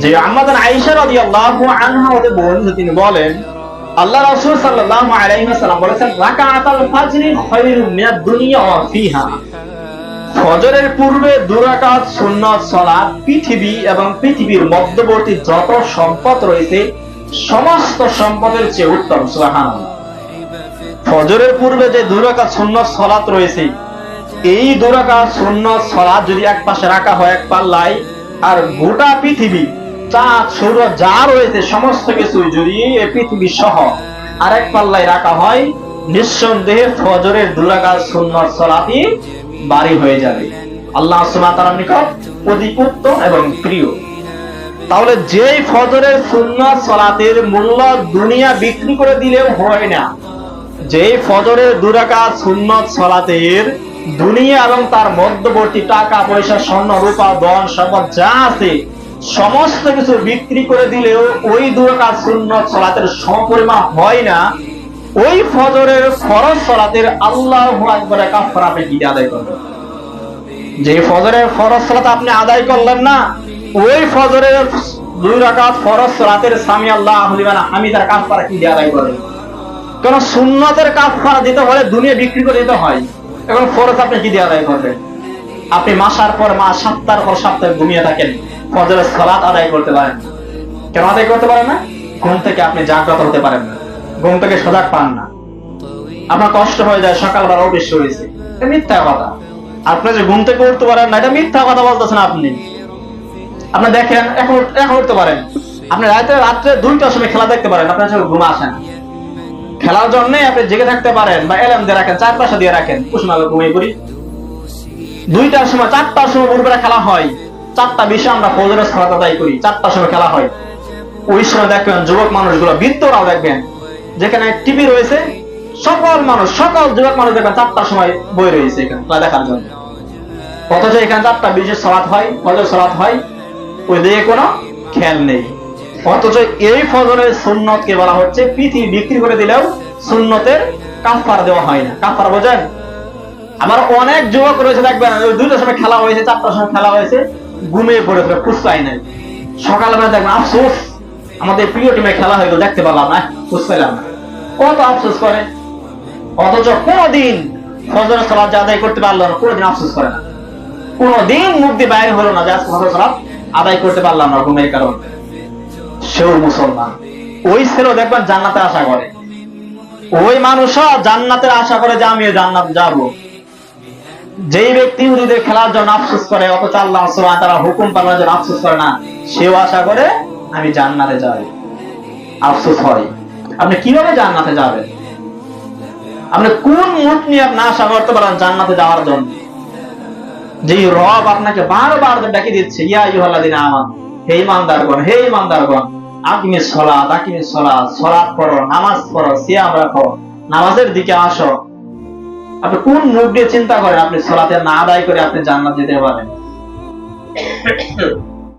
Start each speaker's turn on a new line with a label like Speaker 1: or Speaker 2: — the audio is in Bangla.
Speaker 1: যে আমাদের আয়েশা রাদিয়াল্লাহু আনহা ওদের বোন, তিনি বলেন আল্লাহ রাসূল সাল্লাল্লাহু আলাইহি ওয়াসাল্লাম বলেছেন, রাকাআতুল ফাজরি খায়রুম মিনাদ দুনিয়া ওয়া ফিহা। ফজরের পূর্বে 2 রাকাত সুন্নাত সালাত পৃথিবী এবং পৃথিবীর মধ্যবর্তী যত সম্পদ রয়েছে সমস্ত সম্পদের চেয়ে উত্তম। সুবহানাল্লাহ। ফজরের পূর্বে যে 2 রাকাত সুন্নাত সালাত রয়েছে, এই 2 রাকাত সুন্নাত সালাত যদি এক পাশে রাখা হয় এক পাল্লায়, আর গোটা পৃথিবী চাঁদ সূর্য যা রয়েছে সমস্ত কিছু যদি এই পৃথিবী সহ আরেক পাল্লায় রাখা হয়, নিঃসন্দেহে ফজরের 2 রাকাত সুন্নাত সালাতই বাড়ি হয়ে যাবে আল্লাহ সুবহানাহু ওয়া তাআলার নিকট অতি উত্তম এবং প্রিয়। তাহলে যেই ফজরের সুন্নাত সালাতের মূল্য দুনিয়া বিক্রি করে দিলেও হয় না, যেই ফজরের 2 রাকাত সুন্নাত সালাতের দুনিয়া এবং তার মধ্যবর্তী টাকা পয়সা স্বর্ণ রূপা ধন সম্পদ যা আছে সমস্ত কিছু বিক্রি করে দিলেও ওই 2 রাকাত সুন্নাত সালাতের সমপরিমাণ হয় না, ওই ফজরের ফরজ সালাতের আল্লাহু আকবার কাফারা আপনি কি আদায় করবেন? যে ফজরের ফরজ সালাত আপনি আদায় করলেন না, ওই ফজরের 2 রাকাত ফরজ সালাতের সামি আল্লাহু লিমান হামিদার কাফারা কি আদায় করবেন? কারণ সুন্নতের কাফারা দিতে হলে দুনিয়া বিক্রি করে দিতে হয়, এবং ফরজ আপনি কি দিয়ে আদায় করবেন? আপনি মাসের পর মাস সপ্তাহের পর সপ্তাহ ঘুমিয়ে থাকেন, ফজরের সালাত আদায় করতে পারেন না। কেন আদায় করতে পারেন না? ঘুম থেকে আপনি জাগ্রত হতে পারেন না, ঘুম থেকে সজাগ পান না, আপনার কষ্ট হয়ে যায়, সকালবেলা অভ্যেস হয়েছে। এটা মিথ্যা কথা। আপনি যে ঘুম থেকে উঠতে পারেন না, এটা মিথ্যা কথা বলতেছেন আপনি। আপনি দেখেন এখন উঠতে পারেন, আপনি রাত্রে 2টার সময় খেলা দেখতে পারেন, আপনার চোখে ঘুম আসে না। খেলার জন্য আপনি জেগে থাকতে পারেন বা এলার্ম দিয়ে রাখেন, 4 দিয়ে রাখেন, কুসুমাকে ঘুমিয়ে পড়ি। 2টার সময় 4টার সময় ভোরবেলা খেলা হয়, 4:20 আমরা ফজরের সালাত আদায় করি, 4টার সময় খেলা হয়। ওই সময় দেখবেন যুবক মানুষগুলো, বৃদ্ধরাও দেখবেন, যেখানে টিভি রয়েছে, সকল যুবক মানুষ দেখবেন 4টার সময় বই রয়েছে এখানে খেলা দেখার জন্য। অথচ এখানে 4:20 সালাত হয়, ফজর সালাত হয়, ওই দিকে কোনো খেয়াল নেই। অথচ এই ফজরের সুন্নতকে বলা হচ্ছে পৃথিবী বিক্রি করে দিলেও সুন্নতের কাফারা দেওয়া হয় না। কাফারা বোঝেন? আমার অনেক যুবক রয়েছে দেখবেন, 2টার সময় খেলা হয়েছে, 4টার সময় খেলা হয়েছে, ঘুমিয়ে পড়েছে, ফুসকাই নাই। সকালবেলা দেখবেন আফসোস, আমাদের প্রিয় টিমে খেলা হয়ে গেল, দেখতে পারলাম না, ফুসকাইলাম না, কত আফসোস করে। অথচ কোনদিন ফজরের সালাত আদায় করতে পারলো না, কোনদিন আফসোস করে না, কোনদিন মুখ দিয়ে বাইরে হলো না যে আজ ফজরের সালাত আদায় করতে পারলাম না ঘুমের কারণে। সেও মুসলমান। ওই ছেলে দেখবেন জান্নাতে আশা করে, ওই মানুষও জান্নাতের আশা করে যে আমিও জান্নাত যাব। যেই ব্যক্তি ইহুদিদের খেলার জন্য আফসোস করে, অথচ আল্লাহ সুবহানাহু ওয়া তাআলা হুকুম পালনের জন্য আফসোস করে না, সেও আশা করে আমি জান্নাতে যাব। আফসোস হয়। আপনি কিভাবে জান্নাতে যাবেন? আপনি কোন মুখ নিয়ে আপনি আশা করতে পারেন জান্নাতে যাওয়ার জন্য? যেই রব আপনাকে বারবার ডেকে দিচ্ছে, ইয়া আইয়ুহাল্লাযিনা আমানু, হে ঈমানদারগণ, আকিমিস সালাত, সালাত পড়ো, নামাজ পড়ো, সিয়াম রাখো, নামাজের দিকে আসো। আপনি কোন মুখ দিয়ে চিন্তা করেন আপনি সালাতে না আদায় করে আপনি জান্নাত যেতে পারেন?